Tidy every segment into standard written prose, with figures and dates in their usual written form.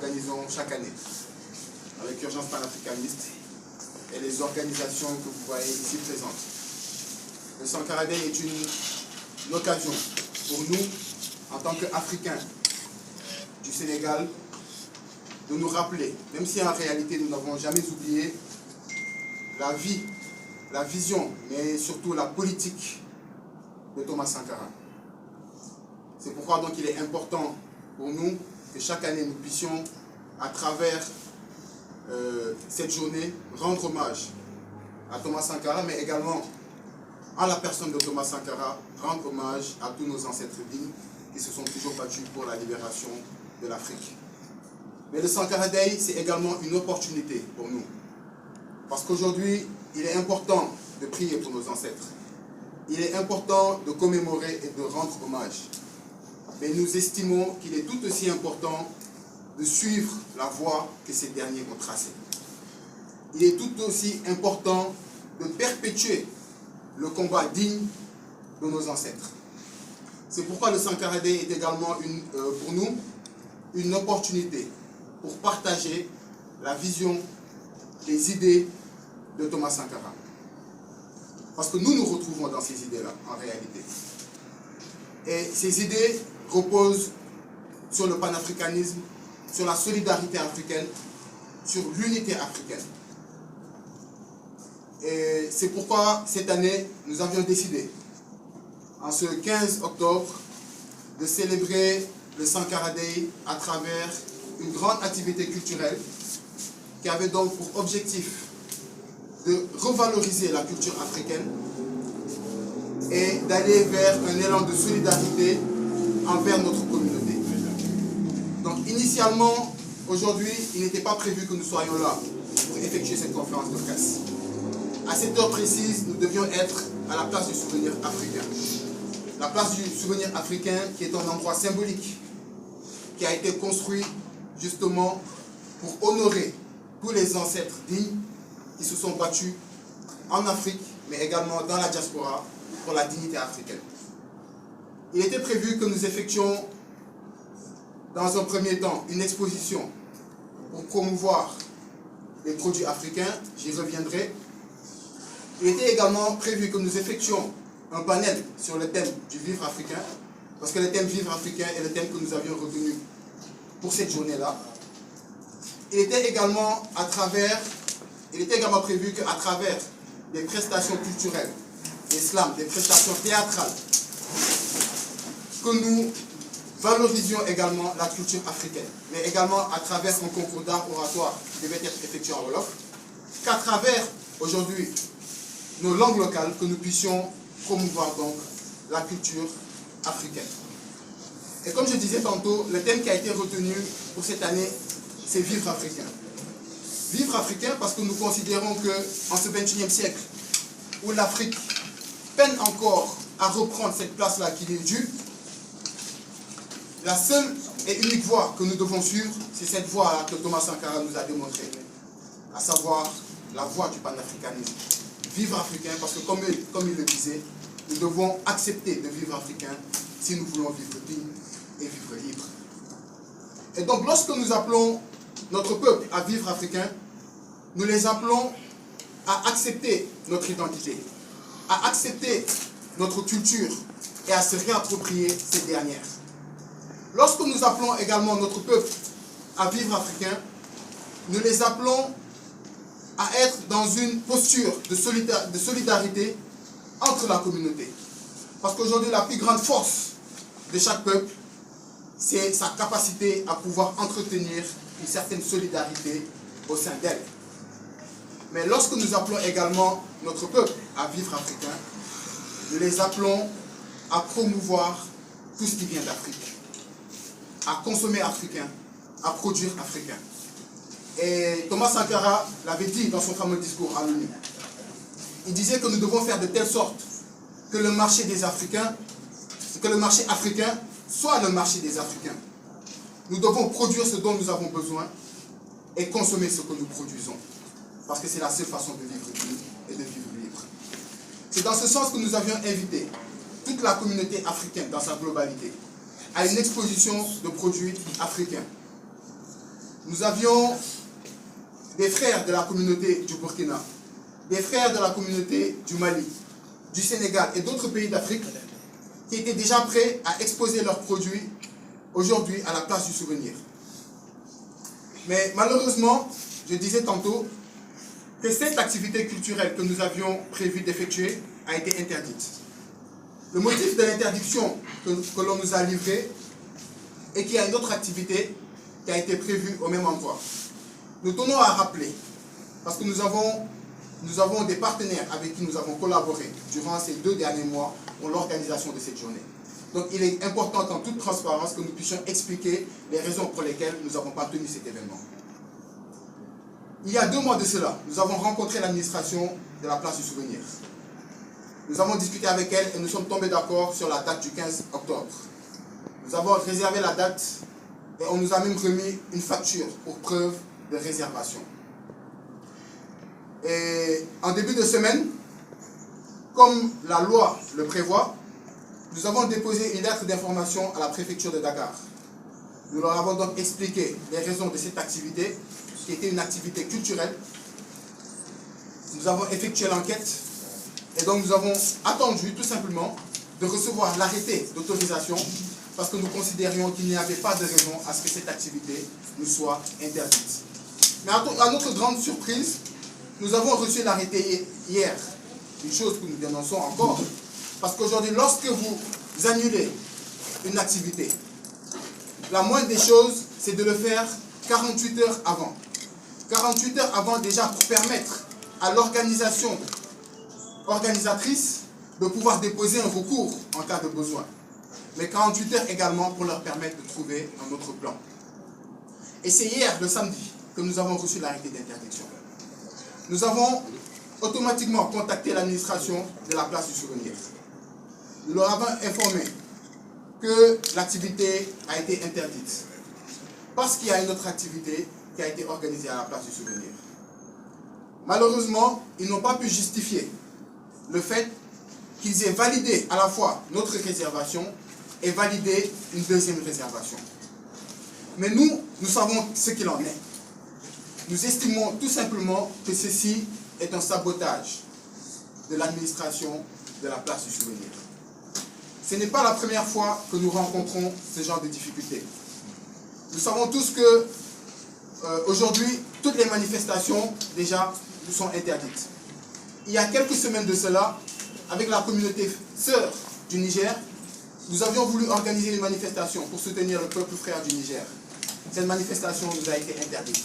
organisons chaque année avec Urgence panafricaniste et les organisations que vous voyez ici présentes. Le Sankara Day est une occasion pour nous, en tant qu'Africains du Sénégal, de nous rappeler, même si en réalité nous n'avons jamais oublié, la vie, la vision, mais surtout la politique de Thomas Sankara. C'est pourquoi donc il est important pour nous que chaque année nous puissions, à travers cette journée, rendre hommage à Thomas Sankara, mais également en la personne de Thomas Sankara, rendre hommage à tous nos ancêtres dignes qui se sont toujours battus pour la libération de l'Afrique. Mais le Sankara Day, c'est également une opportunité pour nous. Parce qu'aujourd'hui, il est important de prier pour nos ancêtres. Il est important de commémorer et de rendre hommage. Mais nous estimons qu'il est tout aussi important de suivre la voie que ces derniers ont tracée. Il est tout aussi important de perpétuer le combat digne de nos ancêtres. C'est pourquoi le Sankara Day est également pour nous une opportunité pour partager la vision, les idées de Thomas Sankara. Parce que nous nous retrouvons dans ces idées-là, en réalité. Et ces idées reposent sur le panafricanisme, sur la solidarité africaine, sur l'unité africaine. Et c'est pourquoi cette année, nous avions décidé, en ce 15 octobre, de célébrer le Sankara Day à travers une grande activité culturelle qui avait donc pour objectif de revaloriser la culture africaine et d'aller vers un élan de solidarité envers notre communauté. Donc initialement, aujourd'hui, il n'était pas prévu que nous soyons là pour effectuer cette conférence de presse. À cette heure précise, nous devions être à la place du souvenir africain. La place du souvenir africain qui est un endroit symbolique, qui a été construit justement pour honorer tous les ancêtres dignes qui se sont battus en Afrique, mais également dans la diaspora pour la dignité africaine. Il était prévu que nous effectuions dans un premier temps une exposition pour promouvoir les produits africains, j'y reviendrai. Il était également prévu que nous effectuions un panel sur le thème du vivre africain, parce que le thème vivre africain est le thème que nous avions retenu pour cette journée-là. Il était également prévu qu'à travers des prestations culturelles, des slams, des prestations théâtrales, que nous valorisions également la culture africaine, mais également à travers un concours d'art oratoire qui devait être effectué en Wolof, qu'à travers aujourd'hui nos langues locales, que nous puissions promouvoir donc la culture africaine. Et comme je disais tantôt, le thème qui a été retenu pour cette année, c'est vivre africain. Vivre africain parce que nous considérons qu'en ce XXIe siècle, où l'Afrique peine encore à reprendre cette place-là qui lui est due, la seule et unique voie que nous devons suivre, c'est cette voie que Thomas Sankara nous a démontrée, à savoir la voie du panafricanisme. Vivre africain, parce que comme il le disait, nous devons accepter de vivre africain si nous voulons vivre digne et vivre libre. Et donc lorsque nous appelons notre peuple à vivre africain, nous les appelons à accepter notre identité, à accepter notre culture et à se réapproprier ces dernières. Lorsque nous appelons également notre peuple à vivre africain, nous les appelons à être dans une posture de solidarité entre la communauté. Parce qu'aujourd'hui, la plus grande force de chaque peuple, c'est sa capacité à pouvoir entretenir une certaine solidarité au sein d'elle. Mais lorsque nous appelons également notre peuple à vivre africain, nous les appelons à promouvoir tout ce qui vient d'Afrique, à consommer africain, à produire africain. Et Thomas Sankara l'avait dit dans son fameux discours à l'ONU. Il disait que nous devons faire de telle sorte que le marché des Africains, que le marché africain soit le marché des Africains. Nous devons produire ce dont nous avons besoin et consommer ce que nous produisons. Parce que c'est la seule façon de vivre digne et de vivre libre. C'est dans ce sens que nous avions invité toute la communauté africaine dans sa globalité à une exposition de produits africains. nous avions des frères de la communauté du Burkina, des frères de la communauté du Mali, du Sénégal et d'autres pays d'Afrique qui étaient déjà prêts à exposer leurs produits aujourd'hui à la place du souvenir. Mais malheureusement, je disais tantôt que cette activité culturelle que nous avions prévu d'effectuer a été interdite. Le motif de l'interdiction que l'on nous a livré est qu'il y a une autre activité qui a été prévue au même endroit. Nous tenons à rappeler, parce que nous avons des partenaires avec qui nous avons collaboré durant ces 2 derniers mois pour l'organisation de cette journée. Donc il est important en toute transparence que nous puissions expliquer les raisons pour lesquelles nous n'avons pas tenu cet événement. Il y a 2 mois de cela, nous avons rencontré l'administration de la place du souvenir. Nous avons discuté avec elle et nous sommes tombés d'accord sur la date du 15 octobre. Nous avons réservé la date et on nous a même remis une facture pour preuve de réservation. Et en début de semaine, comme la loi le prévoit, nous avons déposé une lettre d'information à la préfecture de Dakar. Nous leur avons donc expliqué les raisons de cette activité, qui était une activité culturelle. Nous avons effectué l'enquête et donc nous avons attendu tout simplement de recevoir l'arrêté d'autorisation parce que nous considérions qu'il n'y avait pas de raison à ce que cette activité nous soit interdite. Mais à notre grande surprise, nous avons reçu l'arrêté hier, une chose que nous dénonçons encore, parce qu'aujourd'hui, lorsque vous annulez une activité, la moindre des choses, c'est de le faire 48 heures avant. 48 heures avant déjà pour permettre à l'organisatrice de pouvoir déposer un recours en cas de besoin. Mais 48 heures également pour leur permettre de trouver un autre plan. Et c'est hier, le samedi, que nous avons reçu l'arrêté d'interdiction. Nous avons automatiquement contacté l'administration de la place du souvenir. Nous leur avons informé que l'activité a été interdite parce qu'il y a une autre activité qui a été organisée à la place du souvenir. Malheureusement, ils n'ont pas pu justifier le fait qu'ils aient validé à la fois notre réservation et validé une deuxième réservation. Mais nous savons ce qu'il en est. Nous estimons tout simplement que ceci est un sabotage de l'administration de la place du souvenir. Ce n'est pas la première fois que nous rencontrons ce genre de difficultés. Nous savons tous que aujourd'hui, toutes les manifestations déjà nous sont interdites. Il y a quelques semaines de cela, avec la communauté sœur du Niger, nous avions voulu organiser une manifestation pour soutenir le peuple frère du Niger. Cette manifestation nous a été interdite.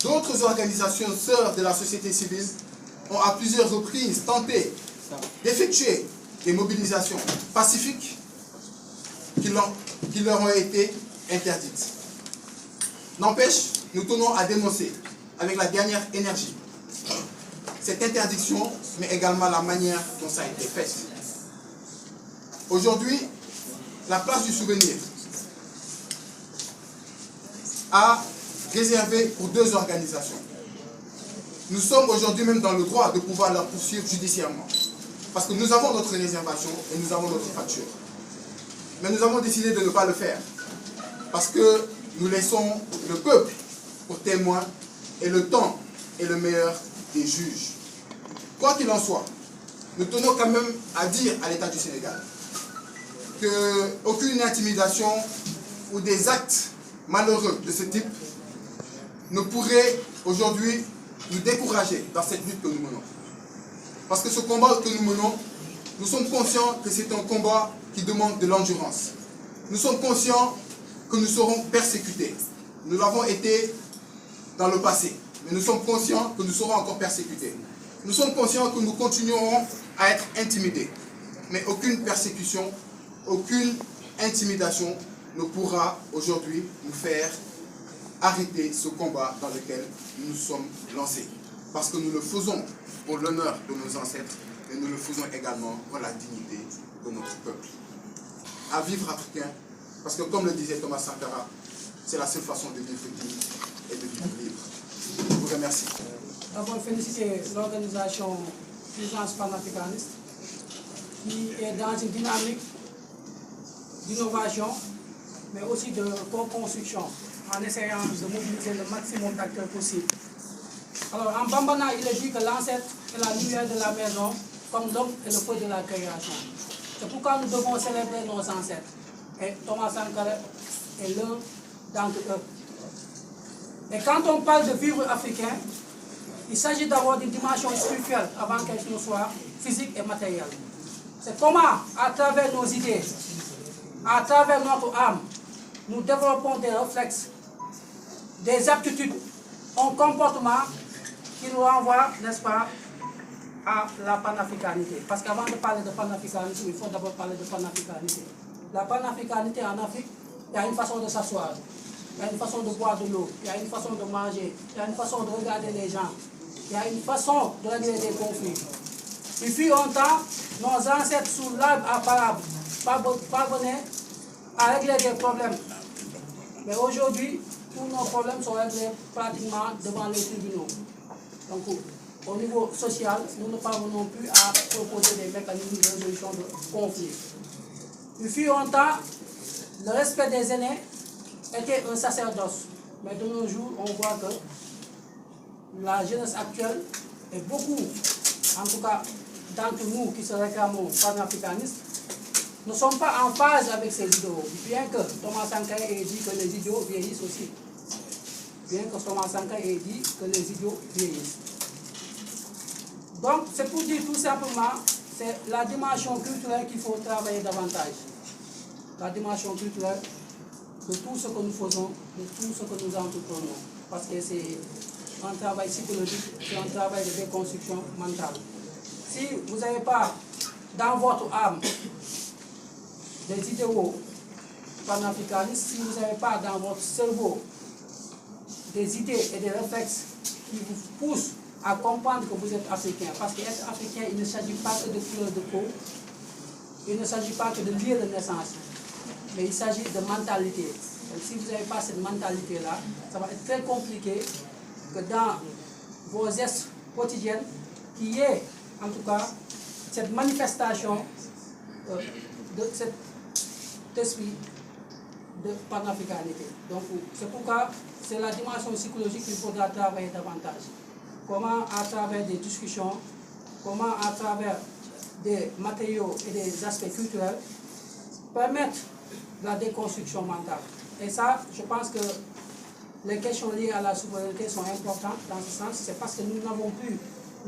D'autres organisations sœurs de la société civile ont à plusieurs reprises tenté d'effectuer des mobilisations pacifiques qui leur ont été interdites. N'empêche, nous tenons à dénoncer avec la dernière énergie cette interdiction, mais également la manière dont ça a été fait. Aujourd'hui, la place du souvenir a réservé pour 2 organisations. Nous sommes aujourd'hui même dans le droit de pouvoir leur poursuivre judiciairement. Parce que nous avons notre réservation et nous avons notre facture. Mais nous avons décidé de ne pas le faire. Parce que nous laissons le peuple pour témoin et le temps est le meilleur des juges. Quoi qu'il en soit, nous tenons quand même à dire à l'État du Sénégal qu'aucune intimidation ou des actes malheureux de ce type ne pourrait aujourd'hui nous décourager dans cette lutte que nous menons. Parce que ce combat que nous menons, nous sommes conscients que c'est un combat qui demande de l'endurance. Nous sommes conscients que nous serons persécutés. Nous l'avons été dans le passé, mais nous sommes conscients que nous serons encore persécutés. Nous sommes conscients que nous continuerons à être intimidés. Mais aucune persécution, aucune intimidation ne pourra aujourd'hui nous faire arrêter ce combat dans lequel nous nous sommes lancés. Parce que nous le faisons pour l'honneur de nos ancêtres, mais nous le faisons également pour la dignité de notre peuple. À vivre africain, parce que comme le disait Thomas Sankara, c'est la seule façon de vivre digne et de vivre libre. Je vous remercie. D'abord, féliciter l'organisation Urgence panafricaniste qui est dans une dynamique d'innovation, mais aussi de co-construction en essayant de mobiliser le maximum d'acteurs possible. Alors, en Bambana, il est dit que l'ancêtre est la lumière de la maison, comme l'homme est le feu de la création. C'est pourquoi nous devons célébrer nos ancêtres. Et Thomas Sankara est l'un d'entre eux. Et quand on parle de vivre africain, il s'agit d'avoir d'une dimension spirituelle avant qu'elle ne soit physique et matérielle. C'est comment, à travers nos idées, à travers notre âme, nous développons des réflexes, des aptitudes, un comportement qui nous renvoie, n'est-ce pas, à la panafricanité. Parce qu'avant de parler de panafricanisme, il faut d'abord parler de panafricanité. La panafricanité en Afrique, il y a une façon de s'asseoir, il y a une façon de boire de l'eau, il y a une façon de manger, il y a une façon de regarder les gens, il y a une façon de régler des conflits. Il fut un temps, nos ancêtres sous l'arbre à parables parvenaient à régler des problèmes. Mais aujourd'hui, tous nos problèmes sont réglés pratiquement devant les tribunaux. Donc, au niveau social, nous ne parvenons plus à proposer des mécanismes de résolution de conflits. Il fut un temps, le respect des aînés était un sacerdoce. Mais de nos jours, on voit que la jeunesse actuelle est beaucoup, en tout cas d'entre nous qui se réclamons panafricanistes, ne sommes pas en phase avec ces idéaux. Bien que Thomas Sankara ait dit que les idéaux vieillissent aussi. Bien que Thomas Sankara ait dit que les idéaux vieillissent. Donc, c'est pour dire tout simplement, c'est la dimension culturelle qu'il faut travailler davantage. La dimension culturelle de tout ce que nous faisons, de tout ce que nous entreprenons. Parce que c'est un travail psychologique, c'est un travail de déconstruction mentale. Si vous n'avez pas dans votre âme des idéaux panafricanistes, si vous n'avez pas dans votre cerveau des idées et des réflexes qui vous poussent à comprendre que vous êtes africain, parce qu'être africain, il ne s'agit pas que de couleur de peau, il ne s'agit pas que de lieu de naissance, mais il s'agit de mentalité. Donc, si vous n'avez pas cette mentalité-là, ça va être très compliqué que dans vos gestes quotidiens, qu'il y ait en tout cas cette manifestation de cet esprit de panafricanité. Donc c'est pourquoi c'est la dimension psychologique qu'il faudra travailler davantage. Comment à travers des discussions, comment à travers des matériaux et des aspects culturels, permettre la déconstruction mentale. Et ça, je pense que les questions liées à la souveraineté sont importantes dans ce sens. C'est parce que nous n'avons plus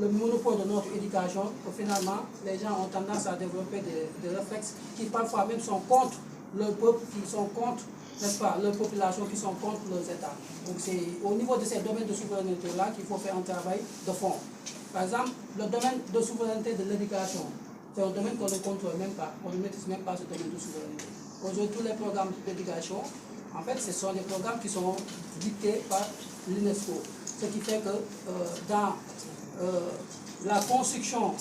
le monopole de notre éducation que finalement les gens ont tendance à développer des réflexes qui parfois même sont contre leur peuple, qui sont contre, n'est-ce pas, leur population, qui sont contre leurs États. Donc c'est au niveau de ces domaines de souveraineté-là qu'il faut faire un travail de fond. Par exemple, le domaine de souveraineté de l'éducation, c'est un domaine qu'on ne contrôle même pas, on ne maîtrise même pas ce domaine de souveraineté. Aujourd'hui, tous les programmes d'éducation, en fait, ce sont des programmes qui sont dictés par l'UNESCO. Ce qui fait que dans la construction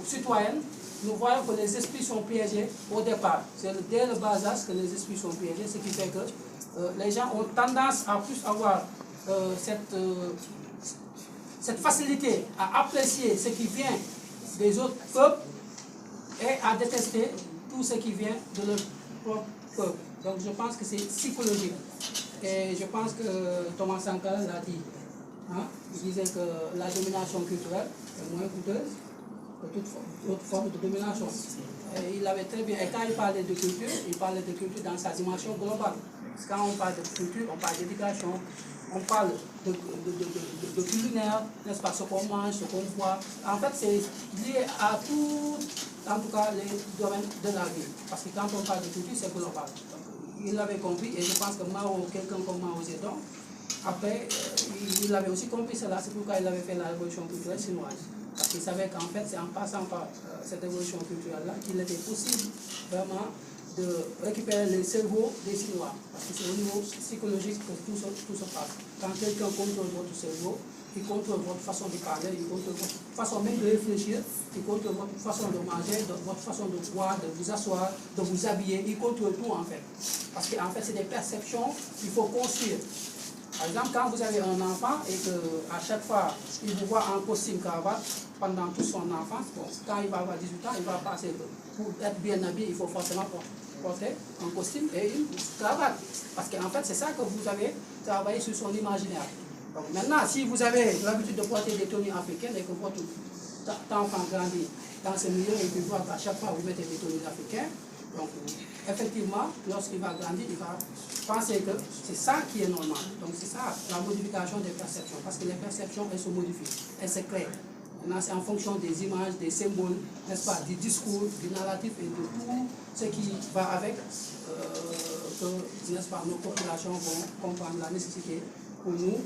citoyenne, nous voyons que les esprits sont piégés au départ. C'est dès le bas âge que les esprits sont piégés, ce qui fait que les gens ont tendance à plus avoir cette facilité à apprécier ce qui vient des autres peuples et à détester tout ce qui vient de leur propre peuple. Donc je pense que c'est psychologique. Et je pense que Thomas Sankara l'a dit. Hein? Il disait que la domination culturelle est moins coûteuse que toute autre forme de domination. Et il avait très bien. Et quand il parlait de culture dans sa dimension globale. Parce que quand on parle de culture, on parle d'éducation, on parle de culinaire, n'est-ce pas, ce qu'on mange, ce qu'on voit. En fait, c'est lié à tout, en tout cas, les domaines de la vie. Parce que quand on parle de culture, c'est global. Il l'avait compris, et je pense que Mao, quelqu'un comme Mao Zedong, après, il avait aussi compris cela, c'est pourquoi il avait fait la révolution culturelle chinoise. Parce qu'il savait qu'en fait, c'est en passant par cette révolution culturelle-là qu'il était possible vraiment de récupérer les cerveaux des Chinois. Parce que c'est au niveau psychologique que tout se passe. Quand quelqu'un contrôle votre cerveau, il contrôle votre façon de parler, il contrôle votre façon même de réfléchir, il contrôle votre façon de manger, votre façon de boire, de vous asseoir, de vous habiller, il contrôle tout en fait. Parce qu'en fait, c'est des perceptions qu'il faut construire. Par exemple, quand vous avez un enfant et qu'à chaque fois, il vous voit en costume cravate pendant toute son enfance, bon, quand il va avoir 18 ans, il va passer pour être bien habillé, il faut forcément porter un costume et une cravate. Parce qu'en fait, c'est ça que vous avez travaillé sur son imaginaire. Donc maintenant, si vous avez l'habitude de porter des tenues africaines et que votre enfant grandit dans ce milieu et qu'il voit qu'à chaque fois vous mettez des tenues africaines, donc effectivement, lorsqu'il va grandir, il va penser que c'est ça qui est normal. Donc c'est ça, la modification des perceptions. Parce que les perceptions, elles se modifient, elles se créent. Maintenant, c'est en fonction des images, des symboles, n'est-ce pas, du discours, du narratif et de tout ce qui va avec, que, n'est-ce pas, nos populations vont comprendre la nécessité pour nous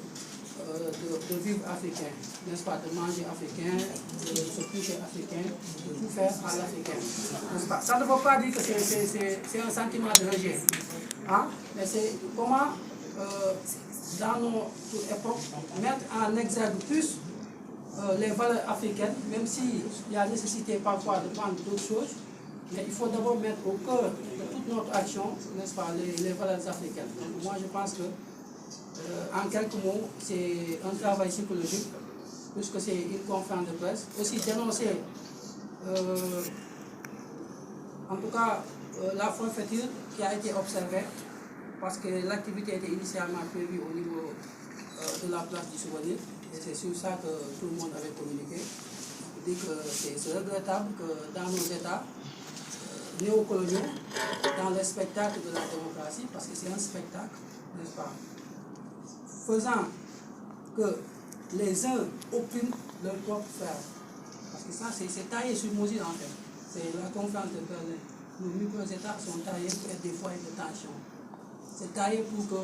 de vivre africain, n'est-ce pas, de manger africain, de se coucher africain, de tout faire à l'africain, n'est-ce pas. Ça ne veut pas dire que c'est un sentiment de rejet, hein? Mais c'est comment, dans notre époque, mettre en exergue plus les valeurs africaines, même s'il y a nécessité parfois de prendre d'autres choses, mais il faut d'abord mettre au cœur de toute notre action, n'est-ce pas, les valeurs africaines. Donc moi je pense que en quelques mots, c'est un travail psychologique, puisque c'est une conférence de presse. Aussi dénoncer, en tout cas, la forfaiture qui a été observée, parce que l'activité était initialement prévue au niveau de la place du souvenir, et c'est sur ça que tout le monde avait communiqué. Je dis que c'est regrettable que dans nos États néocoloniaux, dans le spectacle de la démocratie, parce que c'est un spectacle, n'est-ce pas, faisant que les uns oppriment leur propre frère. Parce que ça, c'est taillé sur mesure en fait. C'est la conférence de Berlin. Nos micro-États sont taillés pour être des foyers de tension. C'est taillé pour que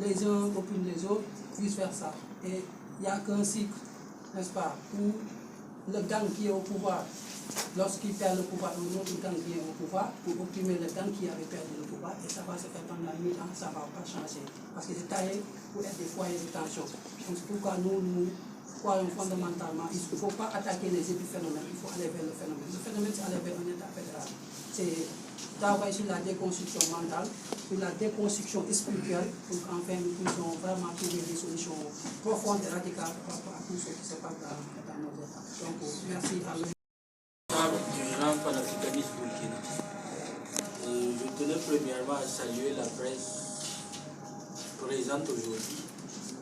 les uns oppriment les autres, vice versa. Et il n'y a qu'un cycle, n'est-ce pas, où le gang qui est au pouvoir, lorsqu'il perd le pouvoir, un autre gang qui est au pouvoir, pour opprimer le gang qui avait perdu le pouvoir, et ça va se faire pendant 1000 ans, ça ne va pas changer. Parce que c'est taillé pour être des foyers de tension. Donc c'est pourquoi nous croyons fondamentalement, il ne faut pas attaquer les épiphénomènes, il faut aller vers le phénomène. Le phénomène, c'est aller vers un état fédéral. C'est travailler sur la déconstruction mentale, sur la déconstruction spirituelle, pour qu'enfin nous puissions vraiment trouver des solutions profondes et radicales par rapport à tout ce qui se passe dans nos États. Donc merci à vous. Du grand panafricanisme burkina. Je tenais premièrement à saluer la presse présente aujourd'hui,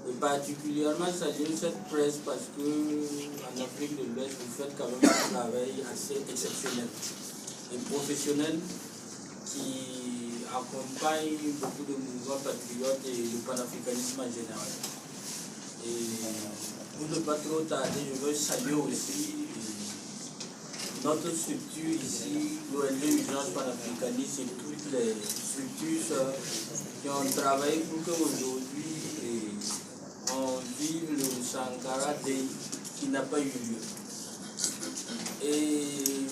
et particulièrement saluer cette presse parce que en Afrique de l'Ouest, vous faites quand même un travail assez exceptionnel et professionnel qui accompagne beaucoup de mouvements patriotes et le panafricanisme en général. Et pour ne pas trop tarder, je veux saluer aussi notre structure ici, l'ONG Urgence Panafricaniste et toutes les structures qui ont travaillé pour qu'aujourd'hui on vive le Sankara Day qui n'a pas eu lieu. Et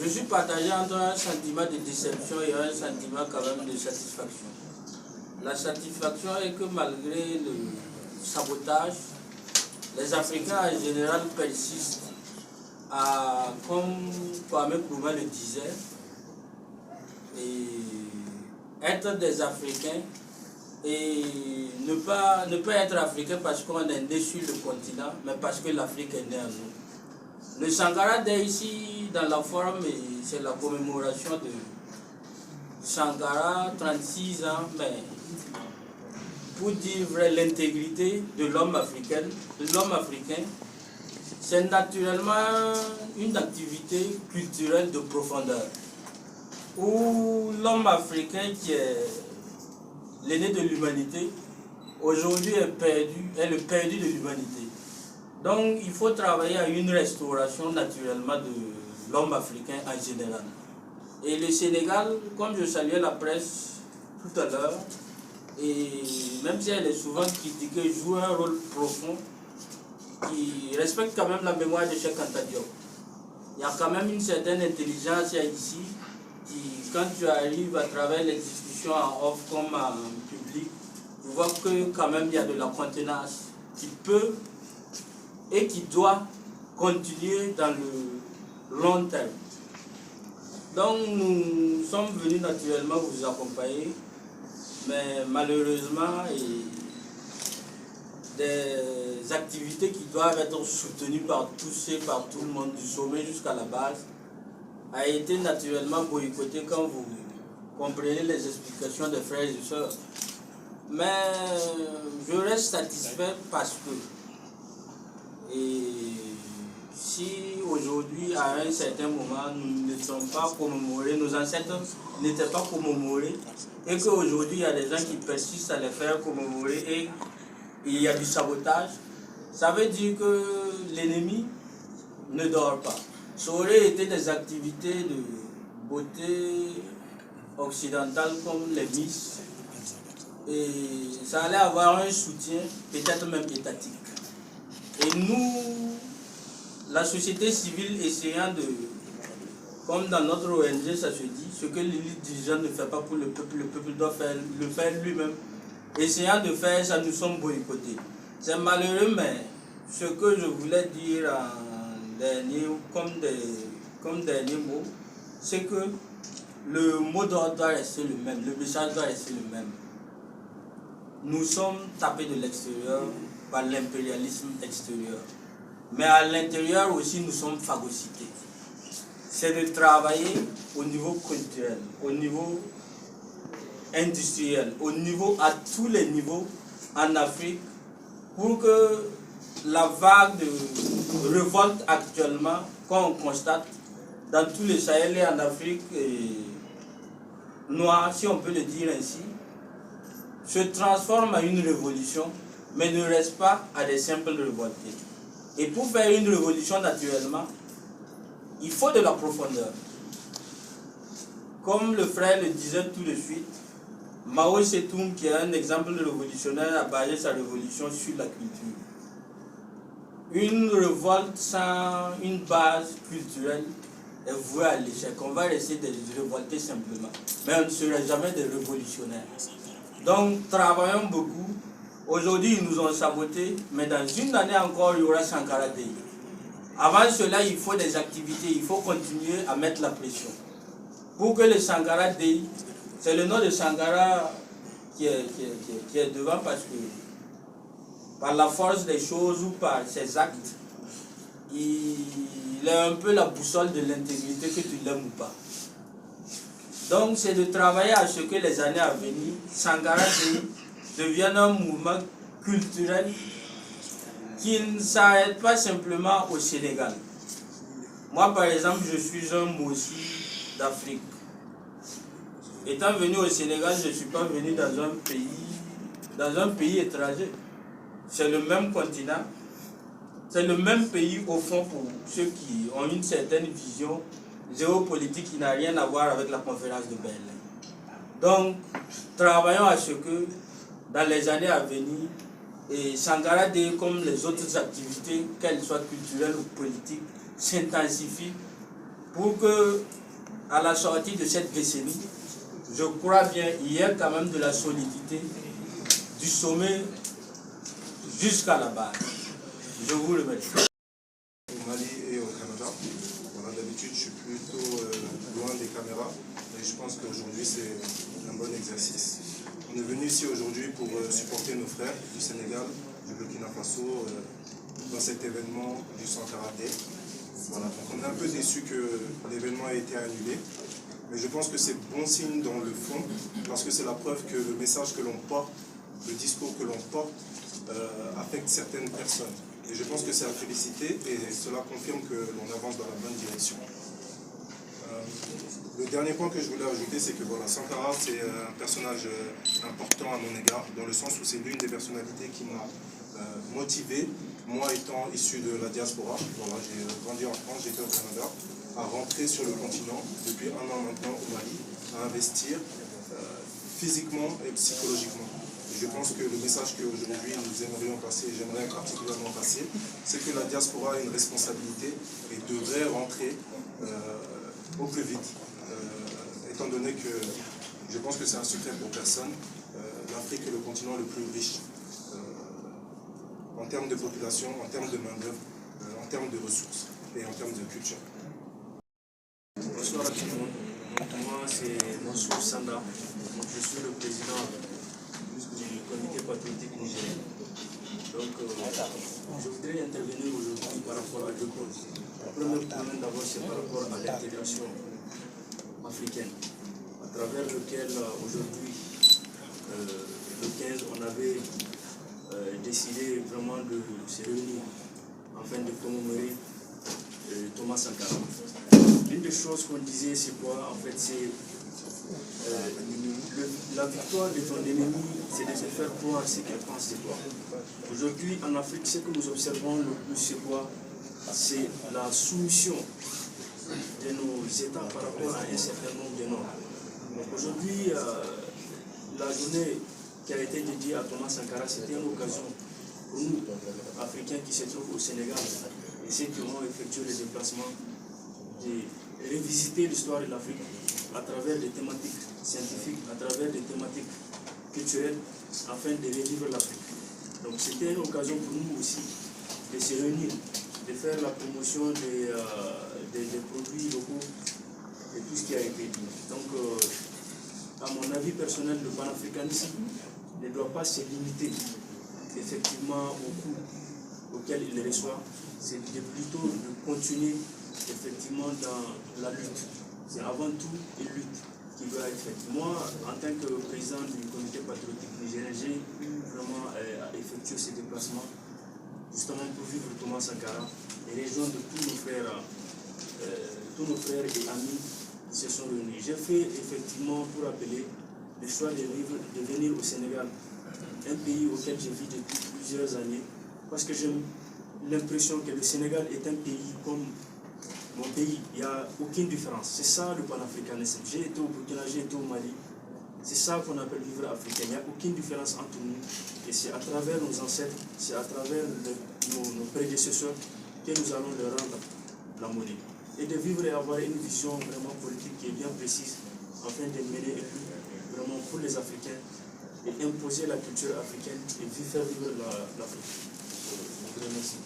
je suis partagé entre un sentiment de déception et un sentiment quand même de satisfaction. La satisfaction est que malgré le sabotage, les Africains en général persistent à, comme Kwame Nkrumah le disait, et être des Africains et ne pas être Africain parce qu'on est né sur le continent, mais parce que l'Afrique est née à nous. Le Sankara Day ici, dans la forme, c'est la commémoration de Sankara, 36 ans, mais pour dire vrai, l'intégrité de l'homme africain, c'est naturellement une activité culturelle de profondeur, où l'homme africain qui est l'aîné de l'humanité, aujourd'hui est le perdu de l'humanité. Donc il faut travailler à une restauration naturellement de l'homme africain en général. Et le Sénégal, comme je saluais la presse tout à l'heure, et même si elle est souvent critiquée, joue un rôle profond qui respecte quand même la mémoire de Cheikh Anta Diop. Il y a quand même une certaine intelligence ici qui, quand tu arrives à travers les discussions en off comme en public, tu vois que quand même il y a de la contenance qui peut et qui doit continuer dans le long terme. Donc nous sommes venus naturellement vous accompagner, mais malheureusement, des activités qui doivent être soutenues par tous et par tout le monde, du sommet jusqu'à la base, a été naturellement boycotté quand vous comprenez les explications des frères et sœurs. Mais je reste satisfait parce que si aujourd'hui, à un certain moment, nous ne sommes pas commémorés, nos ancêtres n'étaient pas commémorés, et qu'aujourd'hui, il y a des gens qui persistent à les faire commémorer et il y a du sabotage, ça veut dire que l'ennemi ne dort pas. Ça aurait été des activités de beauté occidentale comme les Miss, et ça allait avoir un soutien, peut-être même étatique. Et nous, la société civile essayant de, comme dans notre ONG ça se dit, ce que l'élite dirigeante ne fait pas pour le peuple doit le faire lui-même. Essayant de faire ça, nous sommes boycottés. C'est malheureux, mais ce que je voulais dire en dernier, comme dernier mot, c'est que le mot d'ordre doit rester le même, le message doit rester le même. Nous sommes tapés de l'extérieur par l'impérialisme extérieur. Mais à l'intérieur aussi, nous sommes phagocytés. C'est de travailler au niveau culturel, au niveau industriel, à tous les niveaux en Afrique, pour que la vague de révolte actuellement, qu'on constate dans tous les Sahel et en Afrique noire, si on peut le dire ainsi, se transforme en une révolution, mais ne reste pas à des simples révoltés. Et pour faire une révolution naturellement, il faut de la profondeur. Comme le frère le disait tout de suite, Mao Tse-tung, qui est un exemple de révolutionnaire, a basé sa révolution sur la culture. Une révolte sans une base culturelle est vouée à l'échec. On va rester des révoltés simplement, mais on ne sera jamais des révolutionnaires. Donc, travaillons beaucoup. Aujourd'hui, ils nous ont sabotés, mais dans une année encore, il y aura Sankara Day. Avant cela, il faut des activités, il faut continuer à mettre la pression. Pour que le Sankara Day, c'est le nom de Sankara qui est devant parce que par la force des choses ou par ses actes, il est un peu la boussole de l'intégrité, que tu l'aimes ou pas. Donc c'est de travailler à ce que les années à venir, Sankara Day devienne un mouvement culturel qui ne s'arrête pas simplement au Sénégal. Moi par exemple, je suis un Mossi d'Afrique. Étant venu au Sénégal, je ne suis pas venu dans un pays étranger. C'est le même continent, c'est le même pays au fond pour ceux qui ont une certaine vision géopolitique qui n'a rien à voir avec la conférence de Berlin. Donc, travaillons à ce que dans les années à venir, et Sankara Day, comme les autres activités, qu'elles soient culturelles ou politiques, s'intensifient pour que, à la sortie de cette décennie, je crois bien, il y a quand même de la solidité du sommet jusqu'à la base. Je vous remercie. Au Mali et au Canada, voilà, d'habitude je suis plutôt loin des caméras, mais je pense qu'aujourd'hui c'est un bon exercice. On est venu ici aujourd'hui pour supporter nos frères du Sénégal, du Burkina Faso, dans cet événement du Sankara Day. Voilà. Donc on est un peu déçu que l'événement ait été annulé. Mais je pense que c'est bon signe dans le fond, parce que c'est la preuve que le message que l'on porte, le discours que l'on porte, affecte certaines personnes. Et je pense que c'est à féliciter, et cela confirme que l'on avance dans la bonne direction. Le dernier point que je voulais ajouter, c'est que voilà, Sankara, c'est un personnage important à mon égard, dans le sens où c'est l'une des personnalités qui m'a motivé, moi étant issu de la diaspora. Voilà, j'ai grandi en France, j'étais au Canada, à rentrer sur le continent depuis 1 an maintenant au Mali, à investir physiquement et psychologiquement. Et je pense que le message qu'aujourd'hui nous aimerions passer, et j'aimerais particulièrement passer, c'est que la diaspora a une responsabilité et devrait rentrer au plus vite. Étant donné que je pense que c'est un secret pour personne, l'Afrique est le continent le plus riche en termes de population, en termes de main-d'œuvre, en termes de ressources et en termes de culture. Bonsoir à tout le monde. Donc, moi, c'est Mansour Sanda. Donc, je suis le président du comité patriotique nigérien. Donc, je voudrais intervenir aujourd'hui par rapport à deux causes. Le premier problème d'abord, c'est par rapport à l'intégration africaine, à travers lequel aujourd'hui, le 15, on avait décidé vraiment de se réunir afin de commémorer Thomas Sankara. L'une des choses qu'on disait, c'est quoi? En fait, c'est la victoire de ton ennemi, c'est de se faire croire ce qu'elle pense de toi. Aujourd'hui, en Afrique, ce que nous observons le plus, c'est quoi? C'est la soumission de nos États par rapport à un certain nombre de normes. Donc aujourd'hui, la journée qui a été dédiée à Thomas Sankara, c'était une occasion pour nous, Africains qui se trouvent au Sénégal, et ceux qui ont effectué le déplacement, de revisiter l'histoire de l'Afrique à travers des thématiques scientifiques, à travers des thématiques culturelles, afin de revivre l'Afrique. Donc c'était une occasion pour nous aussi de se réunir, de faire la promotion des produits locaux et tout ce qui a été dit. Donc, à mon avis personnel, le panafricanisme ne doit pas se limiter effectivement au coût auquel il reçoit, c'est plutôt de continuer effectivement dans la lutte. C'est avant tout une lutte qui doit être faite. Moi, en tant que président du comité patriotique nigérien, j'ai vraiment effectué ces déplacements justement pour vivre Thomas Sankara et rejoindre tous nos frères et amis qui se sont réunis. J'ai fait effectivement, pour appeler, le choix de venir au Sénégal, un pays auquel je vis depuis plusieurs années, parce que j'ai l'impression que le Sénégal est un pays comme mon pays. Il n'y a aucune différence. C'est ça le panafricanisme. J'ai été au Burkina, j'ai été au Mali. C'est ça qu'on appelle vivre africain. Il n'y a aucune différence entre nous. Et c'est à travers nos ancêtres, c'est à travers nos prédécesseurs que nous allons leur rendre la monnaie. Et de vivre et avoir une vision vraiment politique qui est bien précise, afin de mener une lutte vraiment pour les Africains et imposer la culture africaine et faire vivre l'Afrique. Je vous remercie.